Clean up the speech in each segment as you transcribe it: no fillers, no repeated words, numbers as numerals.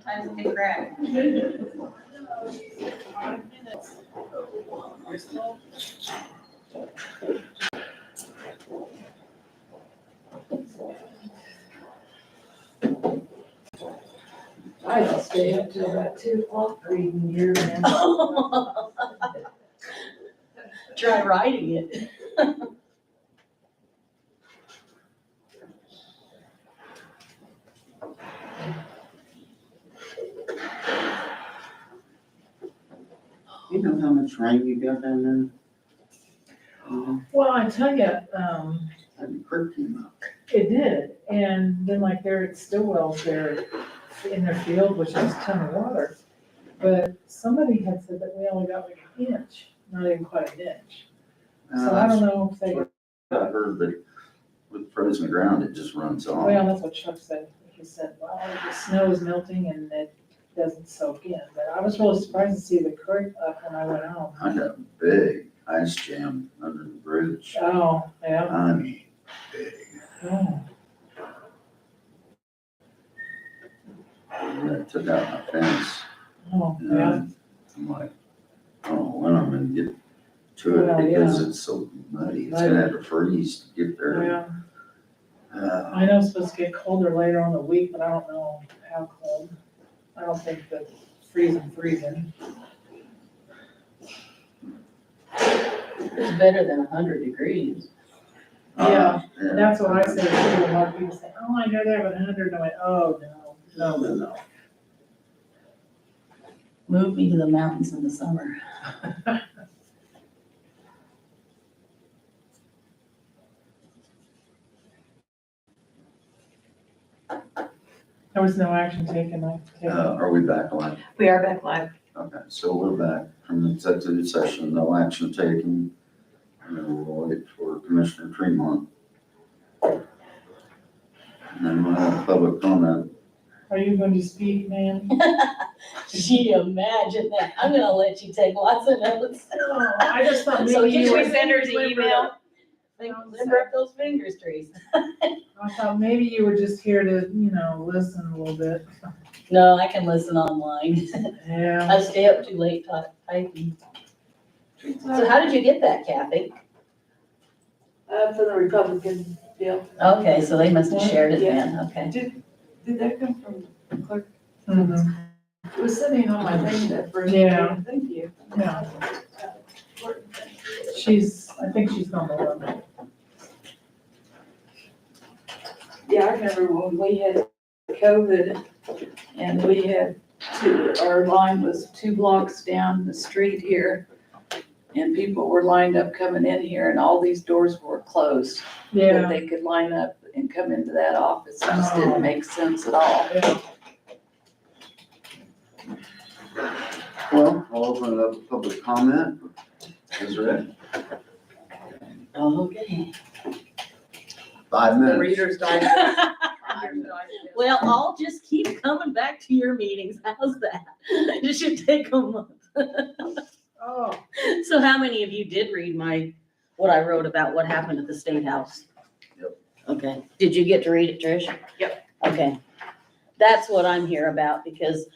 I just get crack. I just stay up till about 2 o'clock reading here, man. Try writing it. You know how much rain you got down there? Well, I tell you, And the creek came up. it did, and then like there at Stillwell's there in their field, which has a ton of water. But somebody had said that we only got like an inch, not even quite an inch. So I don't know if they, I heard that with frozen ground, it just runs off. well, that's what Chuck said. He said, well, the snow is melting and it doesn't soak in. But I was really surprised to see the creek up when I went home. I got a big ice jam under the bridge. Oh, yeah. I mean, big. Oh. That took out my fence. Oh, And yeah. I'm like, oh, when I'm gonna get to it Well, because it's so muddy. It's gonna have to freeze to get there. Yeah. I know it's supposed to get colder later on in the week, but I don't know how cold. I don't think that freezing. It's better than 100 degrees. Yeah, that's what I said. Too. A lot of people say, oh, I know they have 100. I went, oh, no. Move me to the mountains in the summer. There was no action taken. Are we back on? We are back live. Okay, so we're back from the executive session, no action taken. And we'll wait for Commissioner Tremont. And then we'll have public comment. Are you going to speak, man? Gee, imagine that. I'm gonna let you take lots of notes. Oh, I just thought So maybe can you we were. send her the email? Limber up those fingers, Teresa. I thought maybe you were just here to, listen a little bit. No, I can listen online. Yeah. I stay up too late typing. So how did you get that, Kathy? For the Republican deal. Okay, so they must have shared it then, okay. Did that come from the clerk? Mhm. It was sitting on my thing that first. Yeah. day. Thank you. Yeah. I think she's on the one. Yeah, I remember when we had COVID and we had our line was 2 blocks down the street here. And people were lined up coming in here and all these doors were closed. That Yeah. they could line up and come into that office. It just didn't make sense at all. Yeah. Well, I'll open it up to public comment. Is there any? Okay. 5 minutes. Reader's Digest. Well, I'll just keep coming back to your meetings. How's that? It should take a month. Oh, So how many of you did read what I wrote about what happened at the State House? Yep. Okay. Did you get to read it, Trish? Yep. Okay. That's what I'm here about because,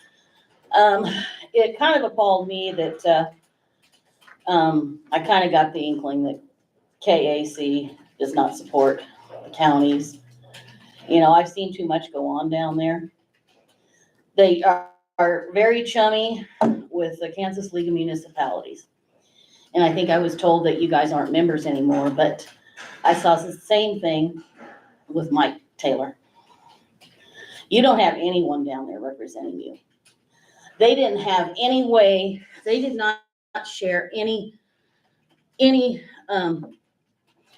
it kind of appalled me that, I kind of got the inkling that KAC does not support the counties. I've seen too much go on down there. They are very chummy with the Kansas League of Municipalities. And I think I was told that you guys aren't members anymore, but I saw the same thing with Mike Taylor. You don't have anyone down there representing you. They didn't have any way, they did not share any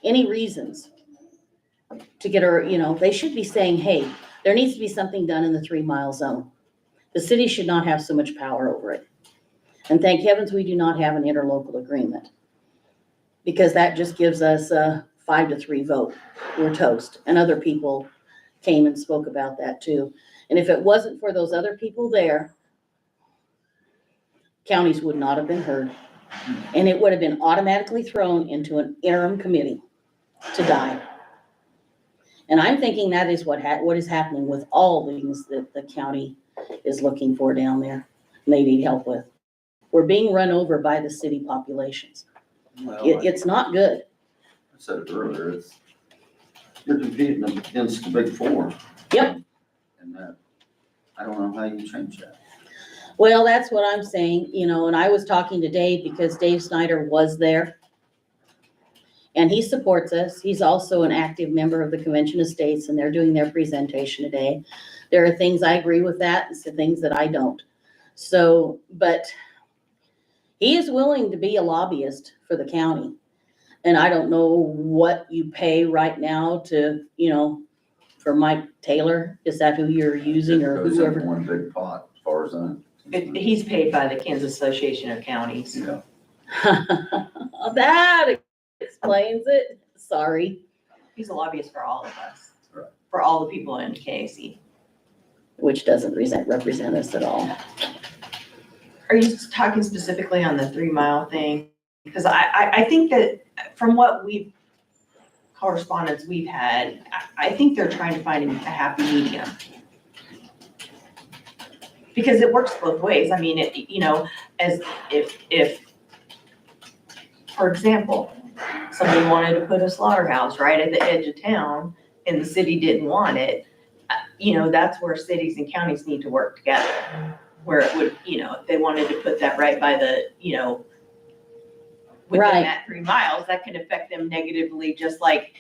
reasons to get her, they should be saying, hey, there needs to be something done in the 3-mile zone. The city should not have so much power over it. And thank heavens we do not have an interlocal agreement. Because that just gives us a 5-3 vote. We're toast. And other people came and spoke about that too. And if it wasn't for those other people there, counties would not have been heard. And it would have been automatically thrown into an interim committee to die. And I'm thinking that is what is happening with all things that the county is looking for down there, and they need help with. We're being run over by the city populations. Well, It's not good. I said it earlier, you're competing against the big four. Yep. And that, I don't know how you change that. Well, that's what I'm saying, and I was talking to Dave because Dave Snyder was there. And he supports us. He's also an active member of the Convention of States, and they're doing their presentation today. There are things I agree with that, and some things that I don't. So, but he is willing to be a lobbyist for the county. And I don't know what you pay right now to, for Mike Taylor. Is that who you're using It or goes in whoever? one big pot, as far as I'm. He's paid by the Kansas Association of Counties. Yeah. That explains it. Sorry. He's a lobbyist for all of us. Right. For all the people in KAC. Which doesn't represent us at all. Are you talking specifically on the 3 mile thing? Because I think that from what correspondence we've had, I think they're trying to find a happy medium. Because it works both ways. I mean, as if, for example, somebody wanted to put a slaughterhouse right at the edge of town and the city didn't want it, that's where cities and counties need to work together. Where it would, if they wanted to put that right by the, within Right. that 3 miles, that could affect them negatively, just like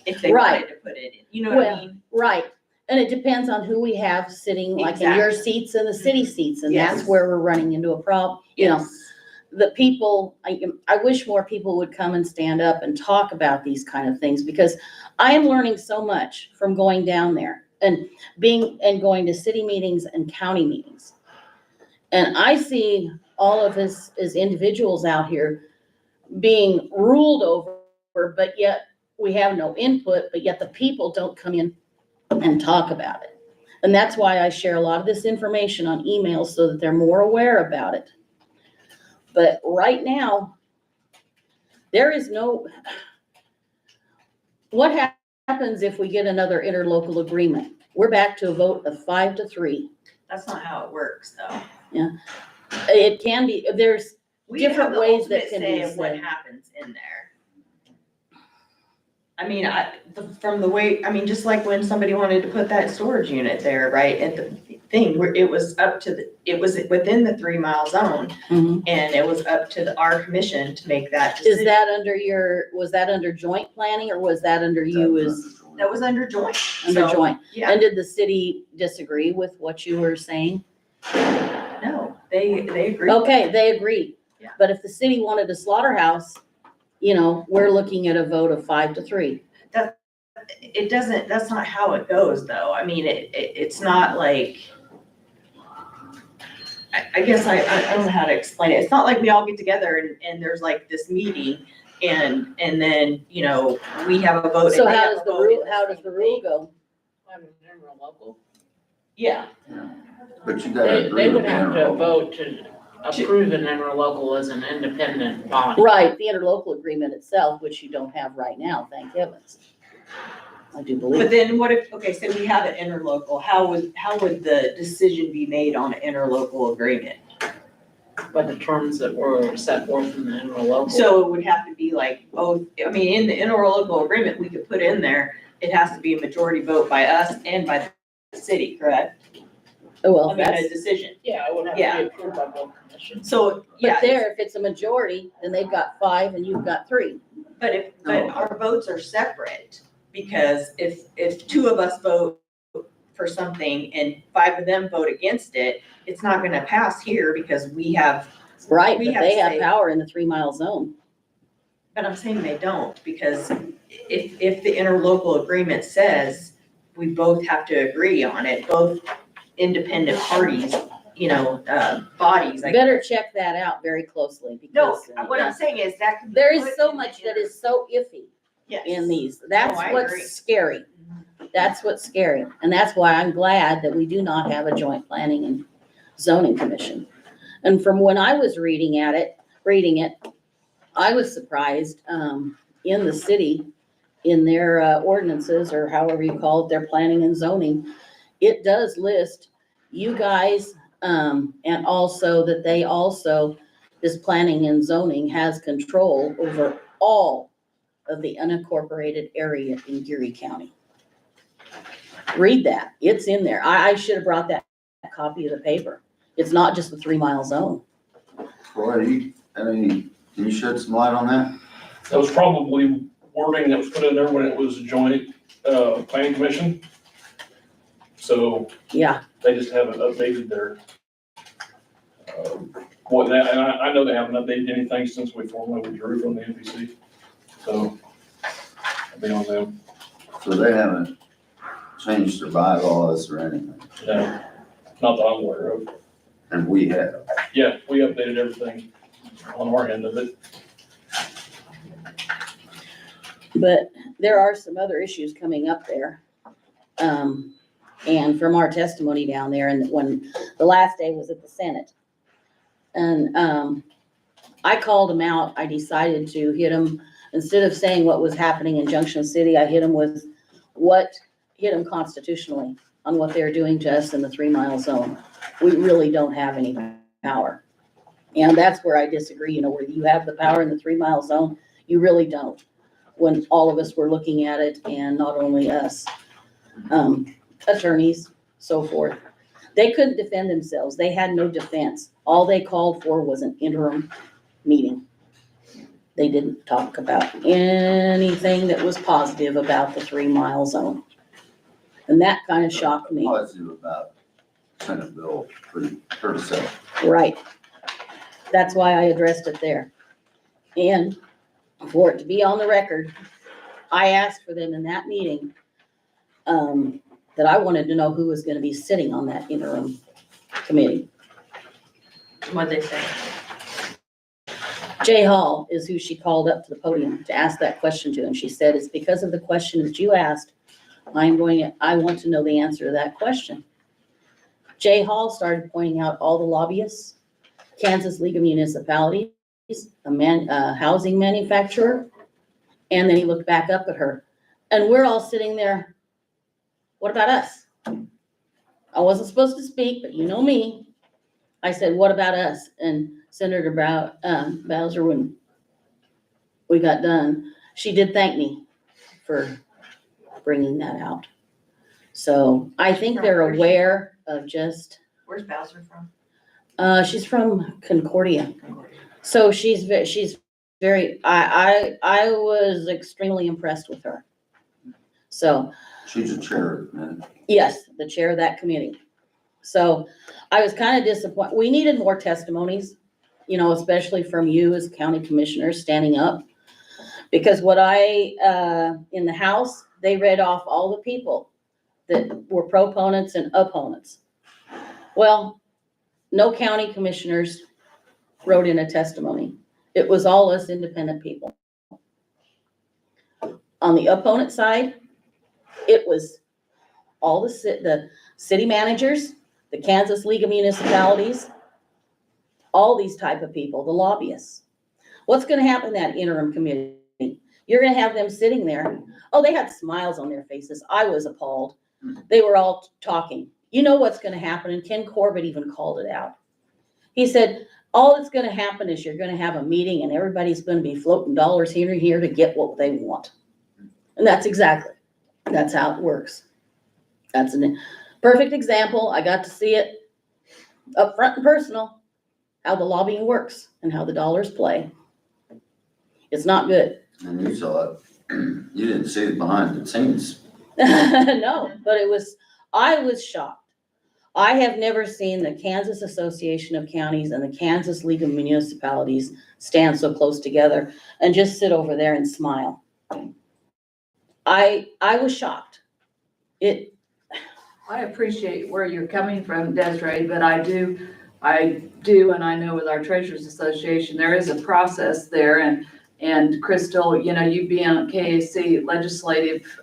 if they Right. wanted to put it in, you know what I Well, mean? right. And it depends on who we have sitting, like in your seats and the city seats, and that's Yes. where we're running into a problem. The people, I wish more people would come and stand up and talk about these kind of things, because I am learning so much from going down there and going to city meetings and county meetings. And I see all of us as individuals out here being ruled over, but yet we have no input, but yet the people don't come in and talk about it. And that's why I share a lot of this information on emails, so that they're more aware about it. But right now, there is what happens if we get another interlocal agreement? We're back to a vote of 5-3. That's not how it works, though. It can be, there's, We have Different the ways that ultimate can say be of what said. happens in there. I mean, from the way, just like when somebody wanted to put that storage unit there, right, at the thing, where it was it was within the 3 mile zone, Mhm. and it was up to our commission to make that decision. Is that was that under joint planning, or was that under you as That was under joint. under So, joint? Yeah, And did the city disagree with what you were saying? no, they agreed. Okay, they agreed. Yeah. But if the city wanted a slaughterhouse, we're looking at a vote of 5-3. It doesn't, that's not how it goes, though. I mean, it's not like, I guess I don't know how to explain it. It's not like we all get together and there's like this meeting and then, we have a vote. So and they how have does a the vote rule, in how does the same rule thing. go? Yeah, But you gotta They agree with would the have to interlocal. vote to approve an interlocal as an independent body. Right, the interlocal agreement itself, which you don't have right now, thank heavens. I do but believe. then what if, okay, so we have an interlocal, how would the decision be made on an interlocal agreement? By the terms that were set forth in the interlocal. So it would have to be like, in the interlocal agreement, we could put in there, it has to be a majority vote by us and by the city, correct? Oh, well, A that's, decision. Yeah, it would have Yeah. to be approved by both commissions. So, but yeah, there, if it's a majority, then they've got 5 and you've got 3. but No. our votes are separate, because if 2 of us vote for something and 5 of them vote against it, it's not gonna pass here because we have, Right, We but have they to have say- power in the 3 mile zone. but I'm saying they don't, because if the interlocal agreement says we both have to agree on it, both independent parties, bodies, like. Better check that out very closely, No, because what I'm saying is that could be. there is put so in the much that is so iffy Yes. in these. That's I what's agree. scary. That's what's scary. And that's why I'm glad that we do not have a joint planning and zoning commission. And from when I was reading it, I was surprised, in the city, in their ordinances, or however you call it, their planning and zoning, it does list you guys, and also that they also, this planning and zoning has control over all of the unincorporated area in Geary County. Read that, it's in there. I should have brought that copy of the paper. It's not just the 3 mile zone. Troy, can you shed some light on that? That was probably wording that was put in there when it was a joint, planning commission. So Yeah, they just haven't updated their, and I know they haven't updated anything since we formally withdrew from the NPC. So I'll be on them. So they haven't changed their bylaws or anything, Yeah, not that I'm aware of. and we have. Yeah, we updated everything on our end of it. but there are some other issues coming up there. And from our testimony down there, and when the last day was at the Senate. And, I called him out. I decided to hit him, instead of saying what was happening in Junction City, I hit him with hit him constitutionally on what they're doing to us in the 3 mile zone. We really don't have any power. And that's where I disagree, where you have the power in the 3 mile zone, you really don't. When all of us were looking at it, and not only us, attorneys, so forth. They couldn't defend themselves. They had no defense. All they called for was an interim meeting. They didn't talk about anything that was positive about the 3 mile zone. And that kind of shocked me. Positive about Senate Bill 37. Right. That's why I addressed it there. And for it to be on the record, I asked for them in that meeting, that I wanted to know who was gonna be sitting on that interim committee. What'd they say? Jay Hall is who she called up to the podium to ask that question to, and she said, it's because of the question that you asked, I want to know the answer to that question. Jay Hall started pointing out all the lobbyists, Kansas League of Municipalities, a housing manufacturer, and then he looked back up at her. And we're all sitting there, what about us? I wasn't supposed to speak, but you know me. I said, what about us? And Senator Bowser, when we got done, she did thank me for bringing that out. So I think they're aware of just, Where's Bowser from? she's from Concordia. So she's very, I was extremely impressed with her. So, She's a chair, man. yes, the chair of that committee. So I was kind of disappointed. We needed more testimonies, especially from you as county commissioners standing up. Because what in the House, they read off all the people that were proponents and opponents. Well, no county commissioners wrote in a testimony. It was all us independent people. On the opponent side, it was all the city managers, the Kansas League of Municipalities, all these type of people, the lobbyists. What's gonna happen in that interim committee? You're gonna have them sitting there. Oh, they had smiles on their faces. I was appalled. They were all talking. You know what's gonna happen, and Ken Corbett even called it out. He said, all that's gonna happen is you're gonna have a meeting and everybody's gonna be floating dollars here and here to get what they want. And that's how it works. That's a perfect example. I got to see it up front and personal, how the lobbying works and how the dollars play. It's not good. And you saw it. You didn't see it behind the scenes. No, but I was shocked. I have never seen the Kansas Association of Counties and the Kansas League of Municipalities stand so close together and just sit over there and smile. I was shocked. I appreciate where you're coming from, Desiree, but I do, and I know with our Treasurers Association, there is a process there, and Crystal, you be on KAC legislative,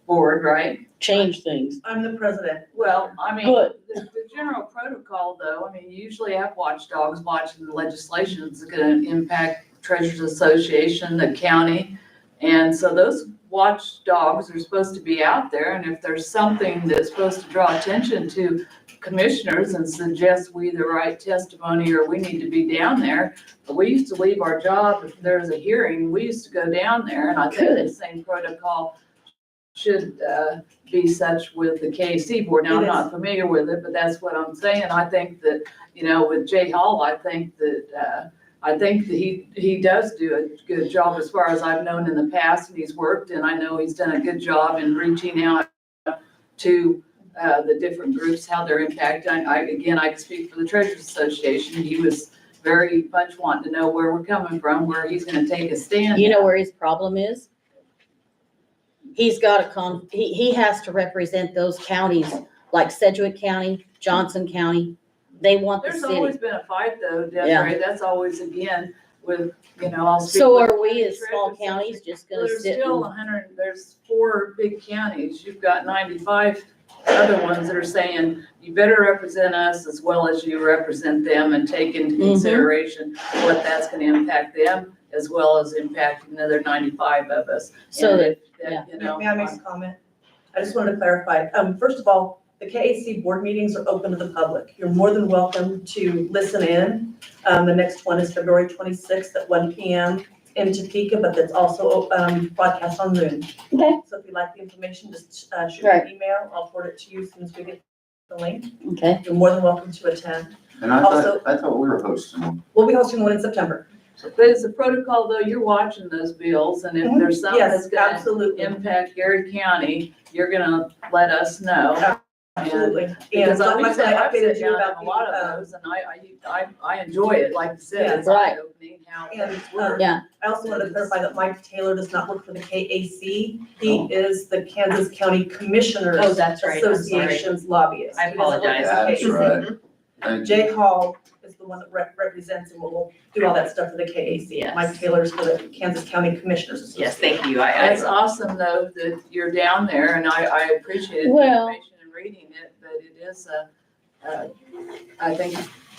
board, right? Change things. I'm the president. Well, I mean, Good. the general protocol though, you usually have watchdogs watching the legislation that's gonna impact Treasurers Association, the county. And so those watchdogs are supposed to be out there, and if there's something that's supposed to draw attention to commissioners and suggest we either write testimony or we need to be down there. But we used to leave our job if there's a hearing, we used to go down there, and I think the same protocol should be such with the KC board. Now, I'm not familiar with it, but that's what I'm saying. I think that, you know, with Jay Hall, I think that he does do a good job as far as I've known in the past, and he's worked, and I know he's done a good job in reaching out to the different groups, how they're impacted. Again, I can speak for the Treasurers Association. He was very much wanting to know where we're coming from, where he's gonna take a stand. You know where his problem is? He's got he has to represent those counties, like Sedgwick County, Johnson County. They want the There's city. always been a fight though, Yeah. Desiree. That's always, again, with, you know, I'll speak. So with are we the as small Treasurers counties just Well, gonna there's sit still and, there's 4 big counties. You've got 95 other ones that are saying, you better represent us as well as you represent them and take into Mhm. consideration what that's gonna impact them as well as impacting another 95 of us. so And that, if yeah. you know, May I make a comment? I just wanted to clarify. First of all, the KAC board meetings are open to the public. You're more than welcome to listen in. The next one is February 26th at 1 PM in Topeka, but that's also broadcast on Zoom. Okay. So if you'd like the information, just shoot me Right. an email. I'll forward it to you as soon as we get the link. Okay, You're more than welcome to attend. And I Also- thought we were hosting them. We'll be hosting one in September. but it's a protocol though, you're watching those bills, and if there's something that's Yes, gonna absolutely. impact Geary County, you're gonna let us know. Absolutely. And Because like I've I said, I sat updated you down about in a lot of those, and I enjoy it, like I said, it's Right. eye-opening how And, things work. yeah, I also wanted to clarify that Mike Taylor does not work for the KAC. He is the Kansas County Commissioners Oh, that's right, I'm sorry. Association's lobbyist. I He doesn't work for the apologize. That's KAC. right. Thank you. Jay Hall is the one that represents and will do all that stuff for the KAC. Yes. Mike Taylor's for the Kansas County Commissioners Association. Yes, thank you. That's awesome though, that you're down there, and I appreciate the Well- information and reading it, but it is I think,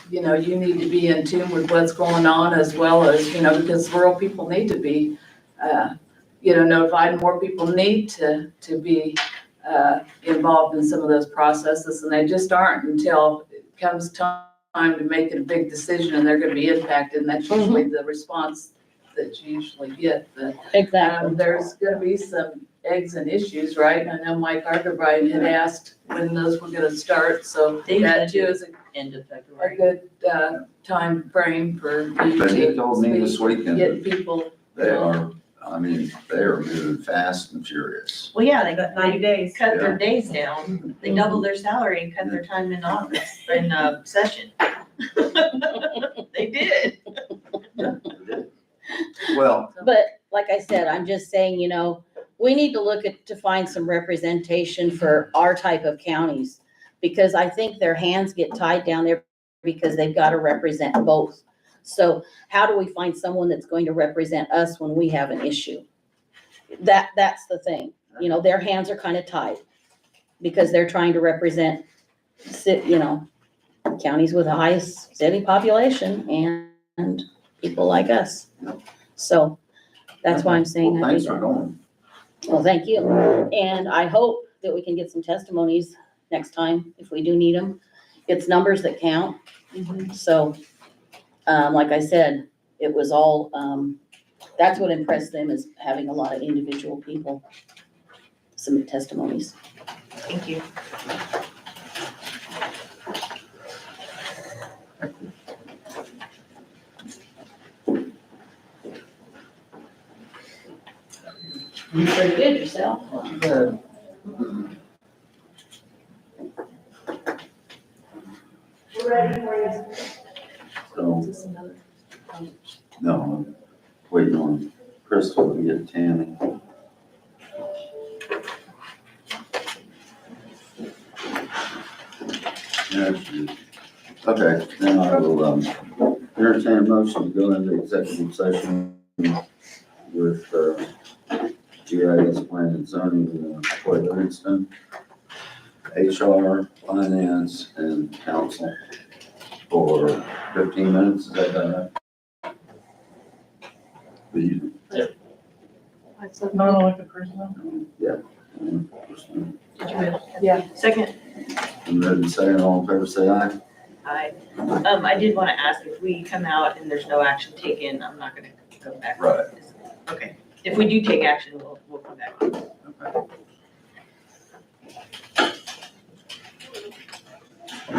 you know, you need to be in tune with what's going on as well as, you know, because rural people need to be, you know, notified, and more people need to be involved in some of those processes, and they just aren't until it comes time to make it a big decision and they're gonna be impacted, and that's usually the response that you usually get. But exactly. there's gonna be some eggs and issues, right? I know Mike Argerbright had asked when those were gonna start, so They that usually too do. is End of a February. good time frame for you But he to told me this weekend get that people. they are, I mean, they are moving fast and furious. Well, yeah, They got 90 days. cut their days down. They doubled their salary and cut their time in office, in session. They did. Well, But like I said, I'm just saying, you know, we need to look to find some representation for our type of counties. Because I think their hands get tied down there because they've got to represent both. So how do we find someone that's going to represent us when we have an issue? That's the thing, you know, their hands are kind of tied. Because they're trying to represent, you know, counties with the highest city population and people like us. So that's why I'm saying. well, I thanks think- for going. Well, thank you. And I hope that we can get some testimonies next time if we do need them. It's numbers that count. So, like I said, it was all, that's what impressed them is having a lot of individual people submit testimonies. Thank you. You pretty good yourself. So, no, I'm waiting on Crystal to get Tammy. Yeah, she- Okay, then I will, entertain a motion to go into executive session with, GIS plan and zoning, Troy Livingston, HR, finance, and council for 15 minutes, is that right? Will you- Non-elected personnel. Yeah. Did you move? Yeah. Second, I'm ready to say it, all in favor, say aye. I did wanna ask if we come out and there's no action taken, I'm not gonna go back. Right. Okay, if we do take action, we'll